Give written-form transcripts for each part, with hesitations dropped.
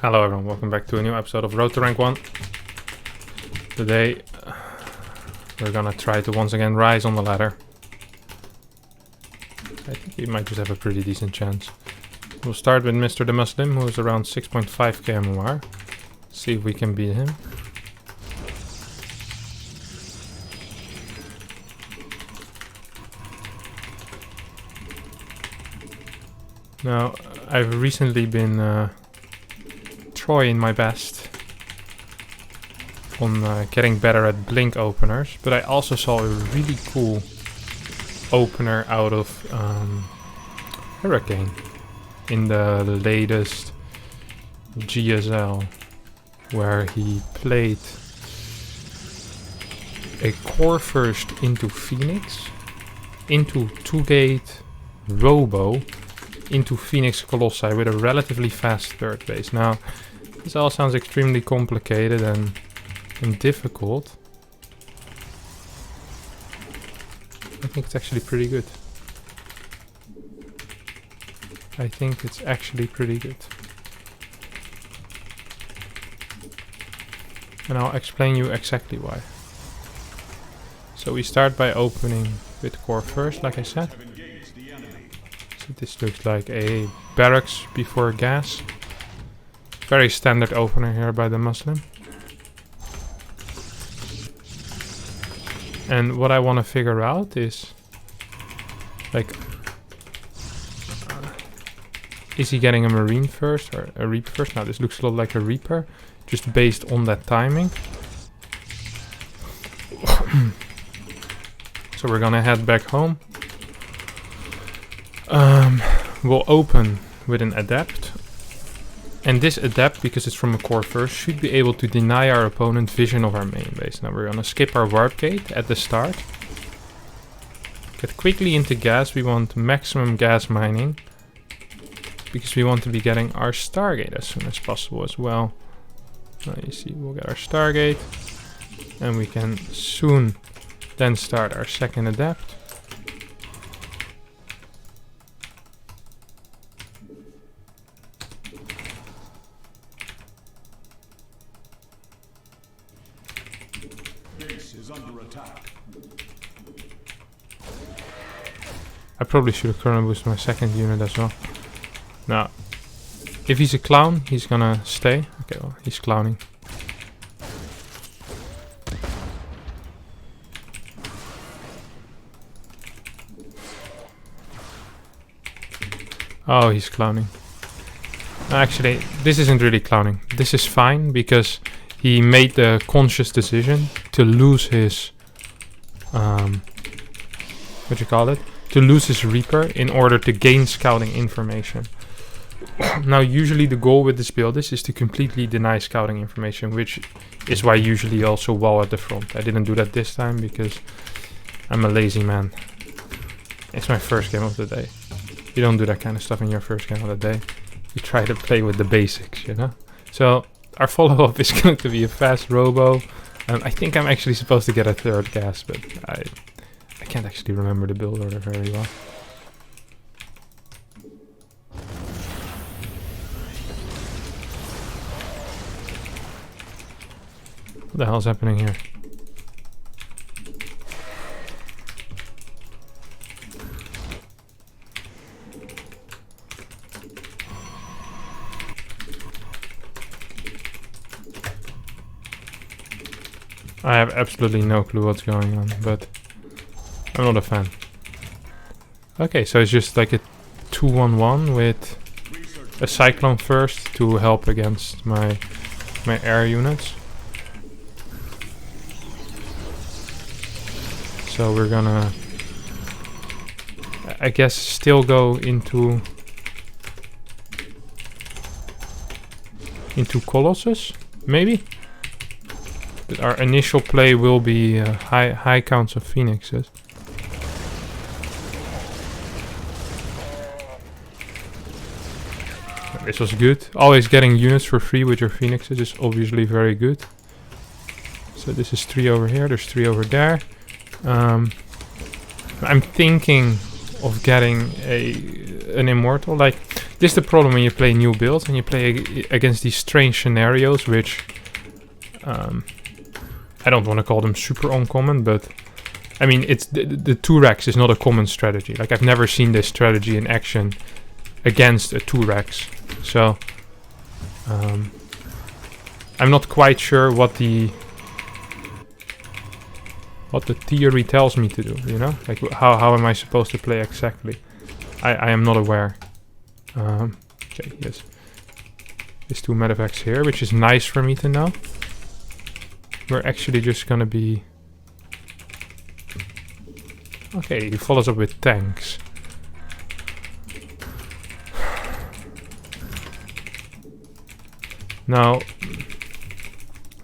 Hello everyone, welcome back to a new episode of Road to Rank 1. Today we're gonna try to once again rise on the ladder. I think we might just have a pretty decent chance. We'll start with Mr. Demuslim, who is around 6.5k MMR. See if we can beat him. Now, I've recently been trying my best on getting better at blink openers, but I also saw a really cool opener out of Hurricane in the latest GSL, where he played a core first into Phoenix, into 2-gate Robo, into Phoenix Colossi with a relatively fast third base. Now, this all sounds extremely complicated and difficult. I think it's actually pretty good. And I'll explain you exactly why. So we start by opening with core first, like I said. So this looks like a barracks before gas. Very standard opener here by Demuslim. And what I want to figure out is, like, is he getting a Marine first or a Reaper first? Now this looks a lot like a Reaper, just based on that timing. So we're gonna head back home. We'll open with an Adept. And this Adept, because it's from a core first, should be able to deny our opponent vision of our main base. Now we're gonna skip our warp gate at the start. Get quickly into gas. We want maximum gas mining, because we want to be getting our Stargate as soon as possible as well. Now you see, we'll get our Stargate, and we can soon then start our second Adept. I probably should have chrono boosted my second unit as well. Now, if he's a clown, he's gonna stay. Okay, well, he's clowning. Oh, he's clowning. Actually, this isn't really clowning. This is fine, because he made the conscious decision to lose his... to lose his Reaper in order to gain scouting information. Now, usually the goal with this build is to completely deny scouting information, which is why usually also wall at the front. I didn't do that this time because I'm a lazy man. It's my first game of the day. You don't do that kind of stuff in your first game of the day. You try to play with the basics, you know? So, our follow-up is going to be a fast Robo. I think I'm actually supposed to get a third gas, but I can't actually remember the build order very well. What the hell's happening here? I have absolutely no clue what's going on, but I'm not a fan. Okay, so it's just like a 2-1-1 with a Cyclone first to help against my air units. So we're gonna, I guess, still go into Colossus, maybe? But our initial play will be high counts of Phoenixes. This was good. Always getting units for free with your Phoenixes is obviously very good. So this is 3 over here, there's 3 over there. I'm thinking of getting an Immortal. Like, This is the problem when you play new builds and you play against these strange scenarios, which I don't want to call them super uncommon, but I mean, it's the 2-Rex is not a common strategy. Like, I've never seen this strategy in action against a 2-Rex. So I'm not quite sure what the theory tells me to do, you know? Like, how am I supposed to play exactly? I am not aware. Okay, yes. There's 2 medevacs here, which is nice for me to know. We're actually just gonna be... Okay, he follows up with tanks. Now,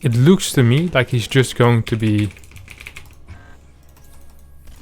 it looks to me like he's just going to be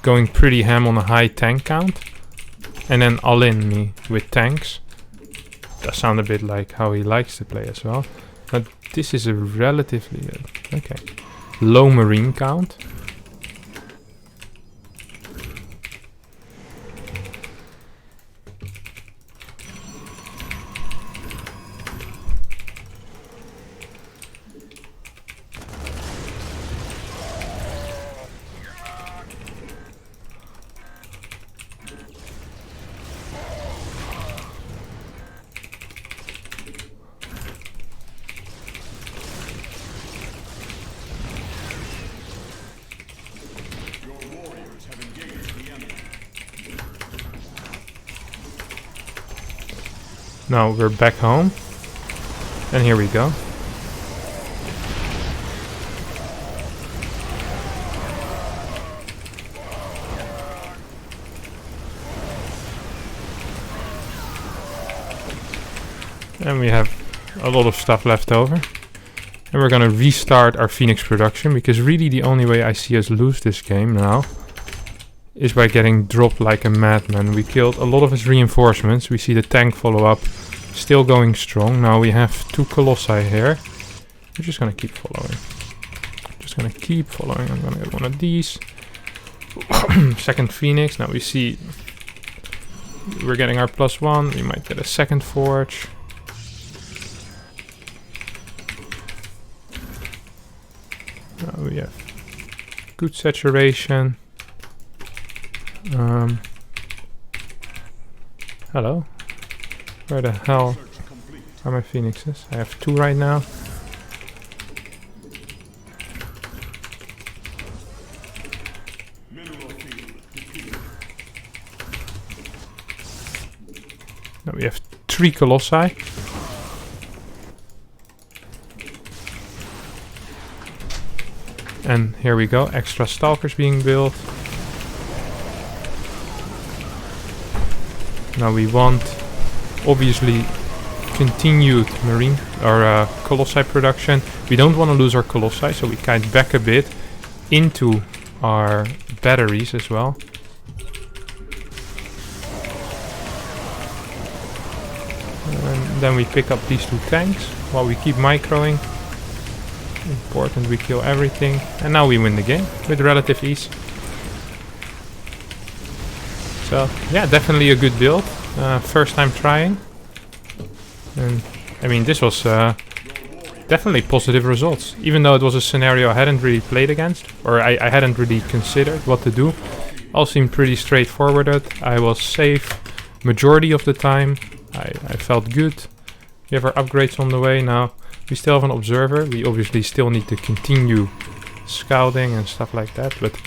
going pretty ham on a high tank count. And then all-in me with tanks. Does sound a bit like how he likes to play as well. But this is a relatively okay, low marine count. Now we're back home. And here we go. And we have a lot of stuff left over. And we're gonna restart our Phoenix production, because really the only way I see us lose this game now is by getting dropped like a madman. We killed a lot of his reinforcements. We see the tank follow up, still going strong. Now we have 2 Colossi here. We're just gonna keep following. Just gonna keep following. I'm gonna get one of these. Second Phoenix. Now we see we're getting our +1. We might get a second forge. Now we have good saturation. Hello? Where the hell are my phoenixes? I have 2 right now. Now we have 3 Colossi. And here we go, extra stalkers being built. Now we want, obviously, continued marine or Colossi production. We don't want to lose our Colossi, so we kind of back a bit into our batteries as well. And then we pick up these 2 tanks while we keep microing. Important we kill everything. And now we win the game with relative ease. So yeah, definitely a good build. First time trying. And I mean, this was definitely positive results. Even though it was a scenario I hadn't really played against, or I hadn't really considered what to do. All seemed pretty straightforward. I was safe majority of the time. I felt good. We have our upgrades on the way now. We still have an observer. We obviously still need to continue scouting and stuff like that, but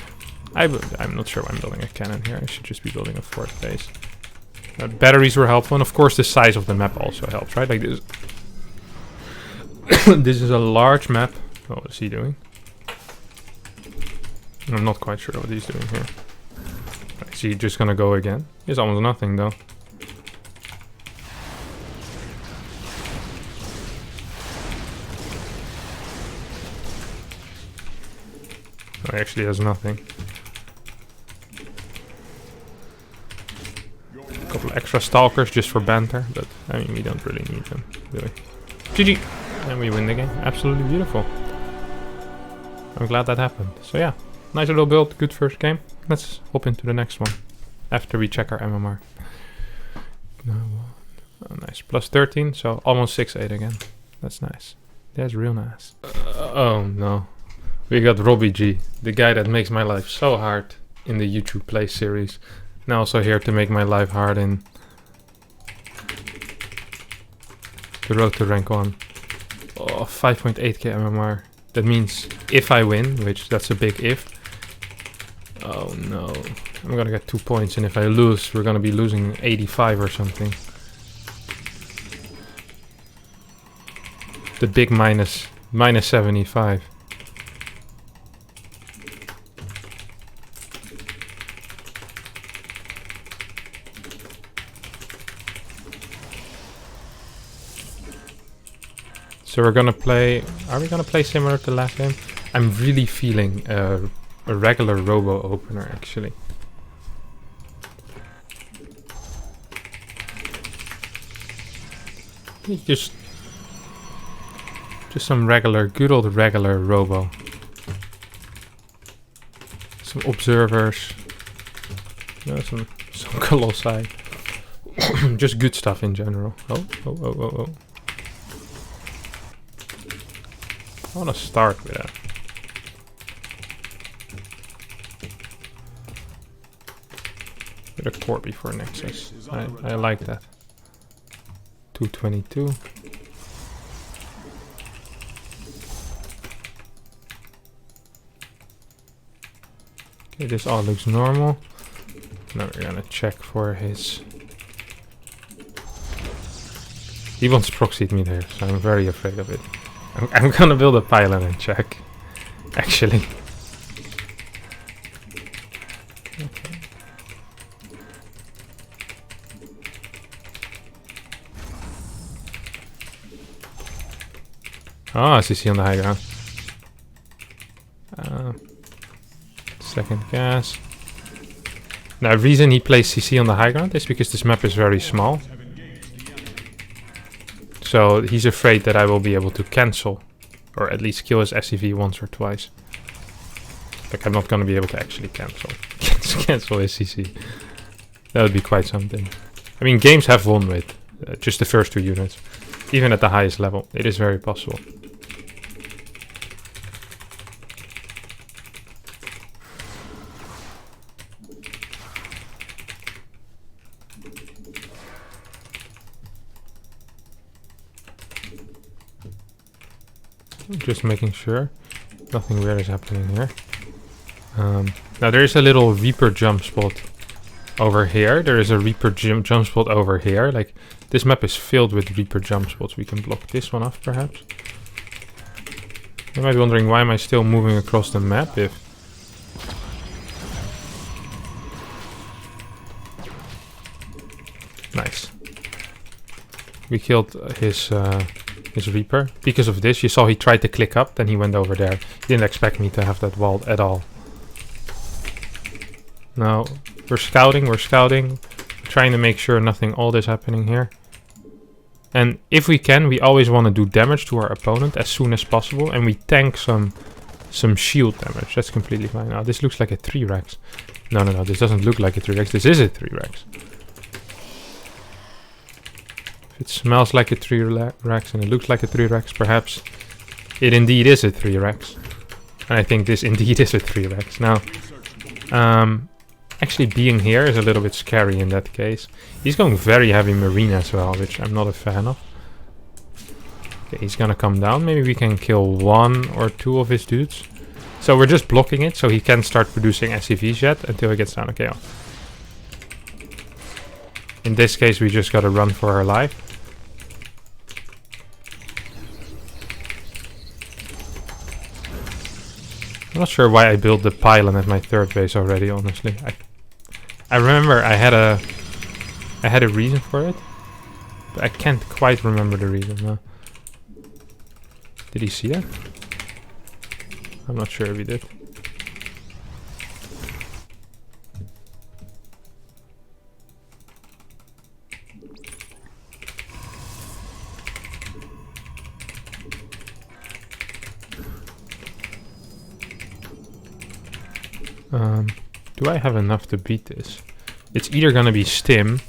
I'm not sure why I'm building a cannon here. I should just be building a fort base. Batteries were helpful, and of course the size of the map also helps, right? Like this. This is a large map. What is he doing? I'm not quite sure what he's doing here. Is he just gonna go again? It's almost nothing though. Oh, he actually has nothing. A couple extra stalkers just for banter, but I mean, we don't really need them, really. GG! And we win the game. Absolutely beautiful. I'm glad that happened. So yeah, nice little build, good first game. Let's hop into the next one after we check our MMR. Oh, nice. Plus 13, so almost 6-8 again. That's nice. That's real nice. Oh no. We got RobbyG, the guy that makes my life so hard in the YouTube Play series. Now also here to make my life hard in the road to rank 1. Oh, 5.8k MMR. That means if I win, which that's a big if. Oh no. I'm gonna get 2 points, and if I lose, we're gonna be losing 85 or something. The big minus 75. So we're gonna play. Are we gonna play similar to last game? I'm really feeling a regular robo opener actually. Just some regular, good old regular robo. Some observers. No, some colossi. Just good stuff in general. Oh. I want to start with that. With a core before Nexus. I like that. 222. Okay, this all looks normal. Now we're gonna check for his... He wants proxied me there, so I'm very afraid of it. I'm gonna build a pylon and check. Actually. Okay. Ah, CC on the high ground. Second gas. Now, the reason he plays CC on the high ground is because this map is very small. So he's afraid that I will be able to cancel, or at least kill his SCV once or twice. Like I'm not going to be able to actually cancel his CC. That would be quite something. I mean, games have won with just the first 2 units. Even at the highest level, it is very possible. Just making sure nothing weird is happening here. Now there is a little Reaper jump spot over here. There is a Reaper jump spot over here. Like this map is filled with Reaper jump spots. We can block this one off perhaps. You might be wondering, why am I still moving across the map if... Nice. We killed his Reaper. Because of this, you saw he tried to click up, then he went over there. He didn't expect me to have that walled at all. Now, we're scouting, trying to make sure nothing odd is happening here. And if we can, we always want to do damage to our opponent as soon as possible, and we tank some shield damage. That's completely fine. Now, this looks like a 3-Rex. No, this doesn't look like a 3-Rex. This is a 3-Rex. It smells like a 3-Rex and it looks like a 3-Rex, perhaps it indeed is a 3-Rex. And I think this indeed is a 3-Rex. Now, actually being here is a little bit scary in that case. He's going very heavy marine as well, which I'm not a fan of. Okay, he's gonna come down. Maybe we can kill 1 or 2 of his dudes. So we're just blocking it so he can't start producing SCVs yet until he gets down. Okay. In this case, we just gotta run for our life. I'm not sure why I built the pylon at my 3rd base already, honestly. I remember I had a reason for it, but I can't quite remember the reason. No. Did he see that? I'm not sure if he did. Do I have enough to beat this? It's either gonna be Stim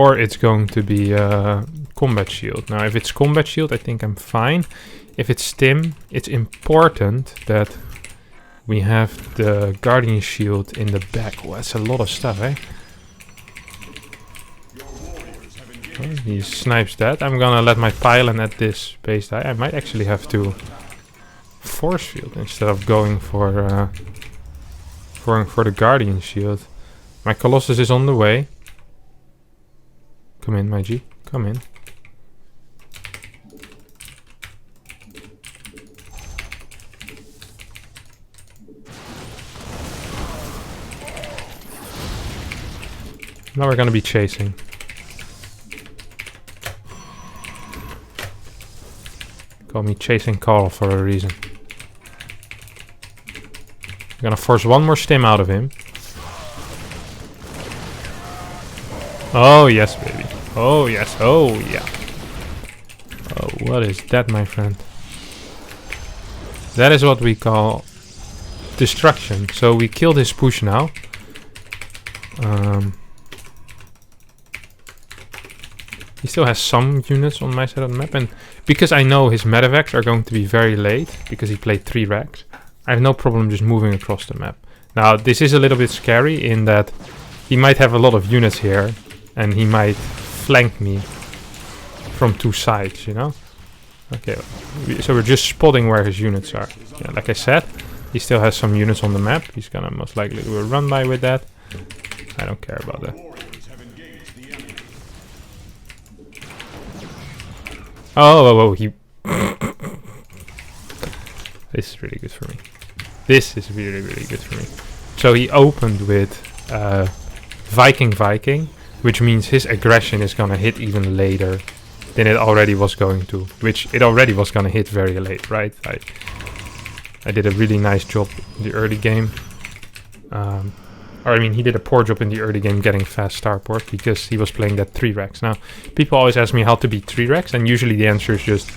or it's going to be combat shield. Now if it's combat shield, I think I'm fine. If it's stim, it's important that we have the guardian shield in the back. Oh, that's a lot of stuff, eh? Oh, he snipes that. I'm gonna let my pylon at this base die. I might actually have to force field instead of going for the guardian shield. My Colossus is on the way. Come in, my G. Come in. Now we're gonna be chasing. Call me chasing Carl for a reason. I'm gonna force one more stim out of him. Oh yes, baby. Oh yes. Oh yeah. Oh, what is that, my friend? That is what we call destruction. So we killed his push now. He still has some units on my side of the map, and because I know his medevacs are going to be very late, because he played 3 racks, I have no problem just moving across the map. Now, this is a little bit scary in that he might have a lot of units here, and he might flank me from 2 sides, you know? Okay, so we're just spotting where his units are. Yeah, like I said, he still has some units on the map. He's gonna most likely do a run-by with that. I don't care about that. Oh, he... This is really good for me. This is really, really good for me. So he opened with Viking, which means his aggression is gonna hit even later than it already was going to. Which it already was gonna hit very late, right? I did a really nice job in the early game. Or I mean, he did a poor job in the early game getting fast starport because he was playing that 3 racks. Now, people always ask me how to beat 3 racks, and usually the answer is just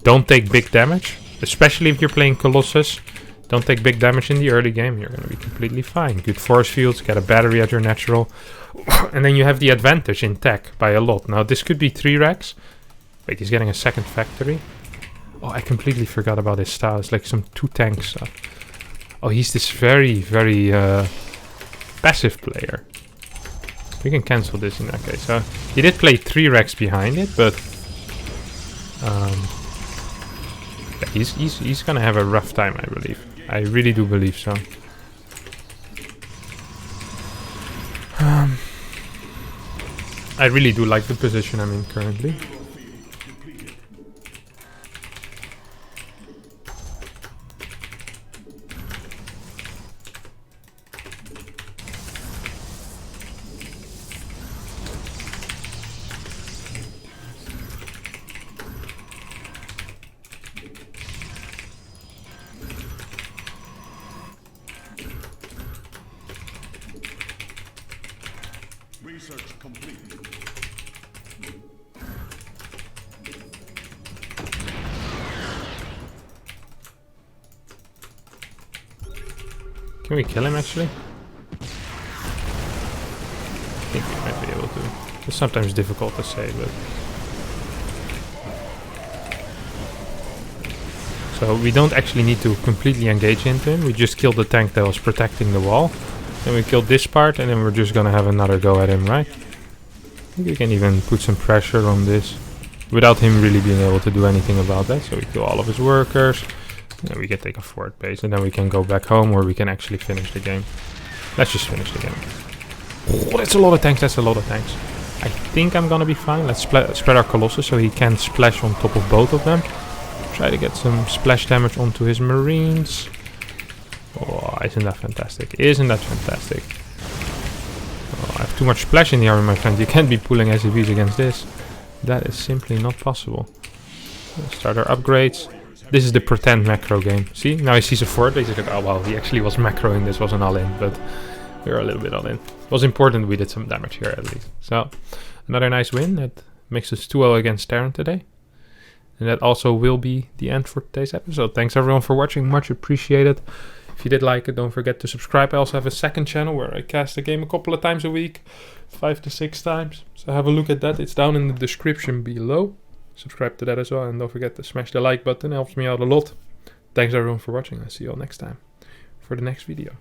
don't take big damage, especially if you're playing Colossus. Don't take big damage in the early game, you're going to be completely fine. Good force fields, get a battery at your natural, and then you have the advantage in tech by a lot. Now, this could be 3 racks. Wait, he's getting a second factory. Oh, I completely forgot about his style. It's like some 2 tank stuff. Oh, he's this very, very... passive player. We can cancel this in that case. So he did play 3 racks behind it, but yeah, he's gonna have a rough time, I believe. I really do believe so. I really do like the position I'm in currently. Research complete. Can we kill him actually? I think we might be able to. It's sometimes difficult to say, but... So we don't actually need to completely engage into him. We just killed the tank that was protecting the wall. Then we killed this part, and then we're just gonna have another go at him, right? I think we can even put some pressure on this without him really being able to do anything about that. So we kill all of his workers, and we can take a fort base, and then we can go back home, or we can actually finish the game. Let's just finish the game. Oh, that's a lot of tanks, that's a lot of tanks. I think I'm gonna be fine. Let's spread our Colossus so he can splash on top of both of them. Try to get some splash damage onto his marines. Oh, isn't that fantastic? Isn't that fantastic? Oh, I have too much splash in the army, my friend. You can't be pulling SCVs against this. That is simply not possible. Let's start our upgrades. This is the pretend macro game. See? Now he sees a fort. He's like, oh wow, he actually was macroing. This wasn't all in, but we were a little bit all in. It was important we did some damage here at least. So, another nice win. That makes us 2-0 against Terran today. And that also will be the end for today's episode. Thanks everyone for watching. Much appreciated. If you did like it, don't forget to subscribe. I also have a second channel where I cast the game a couple of times a week, 5 to 6 times. So have a look at that. It's down in the description below. Subscribe to that as well, and don't forget to smash the like button. It helps me out a lot. Thanks everyone for watching. I'll see you all next time for the next video.